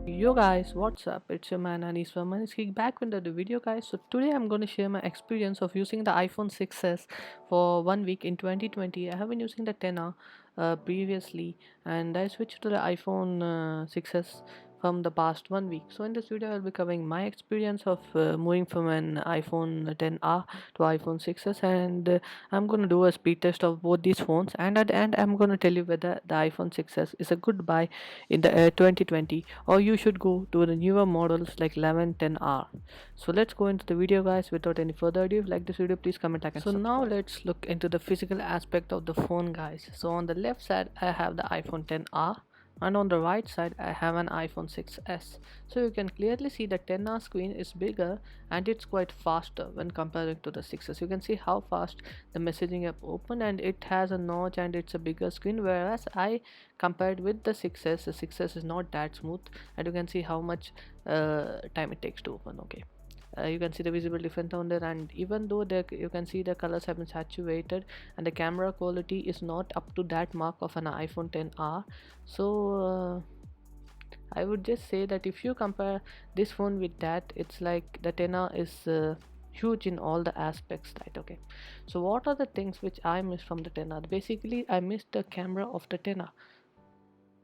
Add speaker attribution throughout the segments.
Speaker 1: Yo guys, what's up? It's your man Anis from Anis back with the video guys. So today I'm going to share my experience of using the iPhone 6s for 1 week in 2020. I have been using the 10R previously and I switched to the iPhone 6s from the past 1 week. So in this video I'll be covering my experience of moving from an iPhone 10R to iPhone 6s and I'm going to do a speed test of both these phones, and at the end I'm going to tell you whether the iPhone 6s is a good buy in the 2020 or you should go to the newer models like 11 10R. So let's go into the video guys without any further ado. If you like this video, please comment, like and so subscribe. Now let's look into the physical aspect of the phone guys. So on the left side I have the iPhone 10R and on the right side I have an iPhone 6s. So you can clearly see the 10R screen is bigger and it's quite faster when comparing to the 6s. You can see how fast the messaging app opened, and it has a notch and it's a bigger screen, whereas I compared with the 6s, the 6s is not that smooth, and you can see how much time it takes to open. Okay, you can see the visible difference on there, and even though you can see the colors have been saturated and the camera quality is not up to that mark of an iPhone 10R. So I would just say that if you compare this phone with that, it's like the 10R is huge in all the aspects, right? Okay, so what are the things which I miss from the 10R? Basically I missed the camera of the 10R.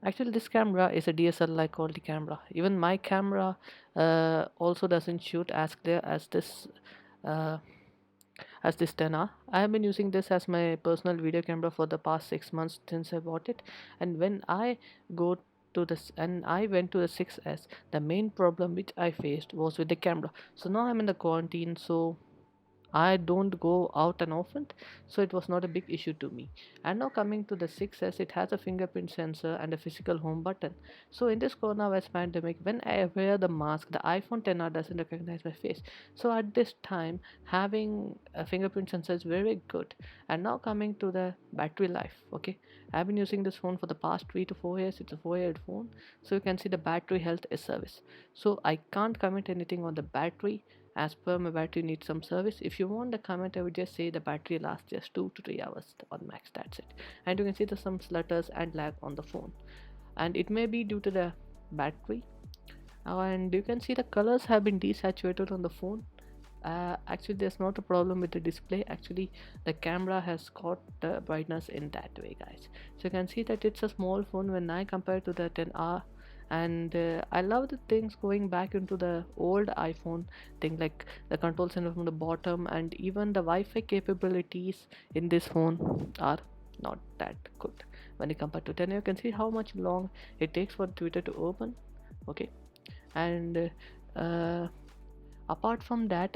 Speaker 1: Actually this camera is a DSLR quality camera. Even my camera also doesn't shoot as clear uh, as this 10R. I have been using this as my personal video camera for the past 6 months since I bought it, and when I go to this and I went to the 6s, the main problem which I faced was with the camera. So now I'm in the quarantine, so I don't go out and often, so it was not a big issue to me. And now coming to the 6s, it has a fingerprint sensor and a physical home button. So in this coronavirus pandemic, when I wear the mask, the iPhone 10R doesn't recognize my face. So at this time, having a fingerprint sensor is very good. And now coming to the battery life. Okay, I've been using this phone for the past 3 to 4 years. It's a 4-year phone, so you can see the battery health is service. So I can't comment anything on the battery, as per my battery needs some service. If you want the comment, I would just say the battery lasts just 2 to 3 hours on max, that's it. And you can see there's some slutters and lag on the phone, and it may be due to the battery. And you can see the colors have been desaturated on the phone. Actually there's not a problem with the display. Actually the camera has caught the brightness in that way guys. So you can see that it's a small phone when I compare to the 10R. And I love the things going back into the old iPhone thing, like the control center from the bottom, and even the Wi-Fi capabilities in this phone are not that good when you compare to 10. You can see how much long it takes for Twitter to open. Okay, and apart from that,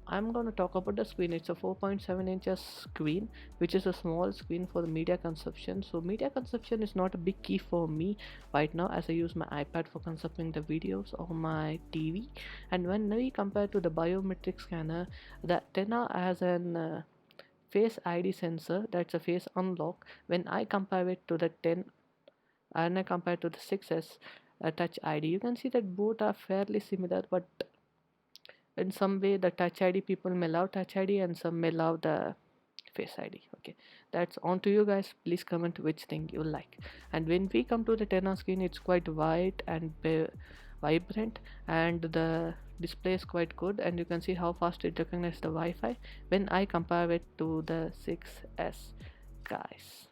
Speaker 1: I'm going to talk about the screen. It's a 4.7 inches screen, which is a small screen for the media consumption. So media consumption is not a big key for me right now, as I use my iPad for consuming the videos or my TV. And when we compare to the biometric scanner, the 10R has an face ID sensor, that's a face unlock. When I compare it to the 10 and I compare to the 6s touch ID, you can see that both are fairly similar, but in some way the touch id people may love touch id and some may love the face id. Okay, that's on to you guys. Please comment which thing you like. And when we come to the 10 on screen, it's quite white and vibrant, and the display is quite good, and you can see how fast it recognizes the Wi-Fi when I compare it to the 6s guys.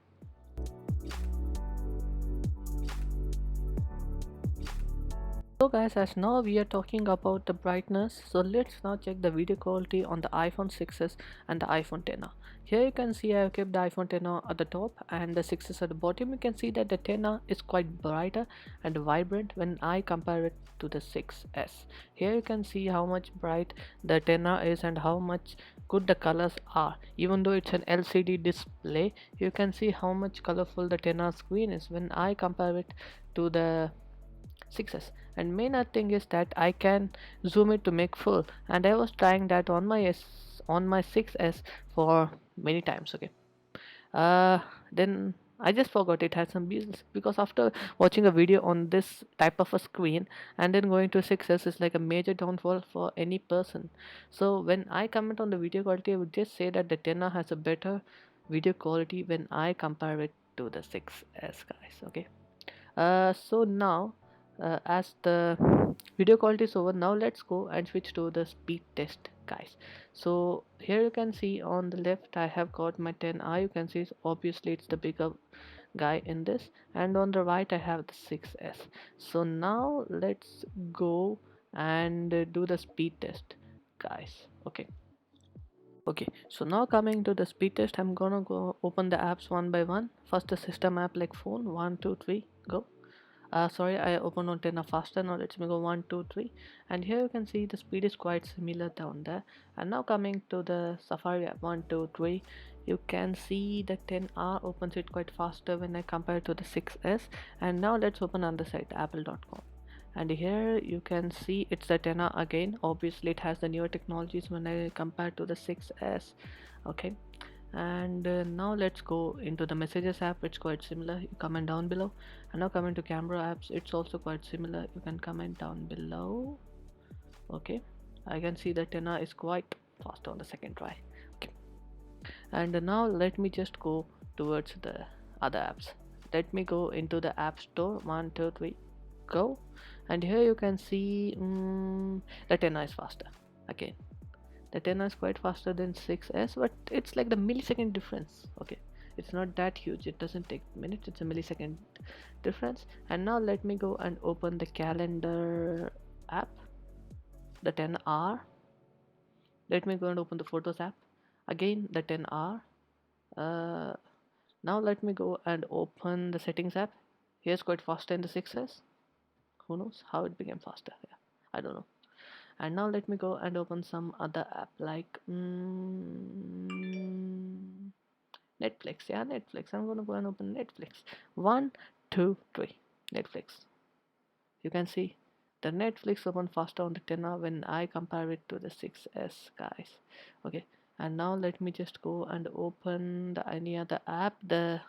Speaker 1: So guys, as now we are talking about the brightness, so let's now check the video quality on the iPhone 6s and the iPhone 10R. Here you can see I have kept the iPhone 10R at the top and the 6s at the bottom. You can see that the 10R is quite brighter and vibrant when I compare it to the 6s. Here you can see how much bright the 10R is and how much good the colors are. Even though it's an LCD display, you can see how much colorful the 10R screen is when I compare it to the 6s. And main thing is that I can zoom it to make full, and I was trying that on my 6s for many times. Okay, then I just forgot it had some business, because after watching a video on this type of a screen and then going to 6s is like a major downfall for any person. So when I comment on the video quality, I would just say that the 10R has a better video quality when I compare it to the 6s guys. Okay, so now as the video quality is over, now let's go and switch to the speed test, guys. So here you can see on the left I have got my 10R. You can see obviously it's the bigger guy in this, and on the right I have the 6S. So now let's go and do the speed test, guys. Okay, so now coming to the speed test, I'm gonna go open the apps one by one. First the system app like phone, one, two, three, go. Sorry, I open on 10 faster. Now let's me go one, two, three, and here you can see the speed is quite similar down there. And now coming to the Safari app, one, two, three, you can see the 10R opens it quite faster when I compare to the 6S. And now let's open on the site apple.com, and here you can see it's the 10R again. Obviously it has the newer technologies when I compare to the 6S. Okay, and now let's go into the messages app. It's quite similar, you comment down below. And now coming to camera apps, it's also quite similar, you can comment down below. Okay, I can see that 10R is quite fast on the second try. Okay, and now let me just go towards the other apps. Let me go into the app store, one, two, three, go. And here you can see the 10R is faster again. The 10 is quite faster than 6S, but it's like the millisecond difference. Okay, it's not that huge, it doesn't take minutes, it's a millisecond difference. And now let me go and open the calendar app, the 10R. Let me go and open the photos app, again the 10R. uh, Now let me go and open the settings app. Here's quite faster in the 6S. Who knows how it became faster? Yeah, I don't know. And now let me go and open some other app like Netflix. Yeah, Netflix. I'm gonna go and open Netflix. One, two, three. Netflix. You can see the Netflix open faster on the 10R when I compare it to the 6S, guys. Okay, and now let me just go and open the any other app. The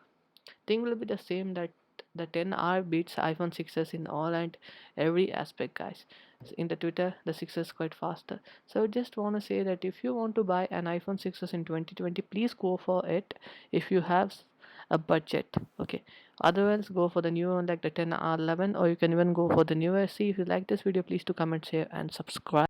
Speaker 1: thing will be the same, that the 10R beats iPhone 6s in all and every aspect, guys. In the Twitter the 6s is quite faster. So I just want to say that if you want to buy an iPhone 6s in 2020, please go for it if you have a budget. Okay, otherwise go for the new one like the 10R11, or you can even go for the newer. See, if you like this video, please do comment, share and subscribe.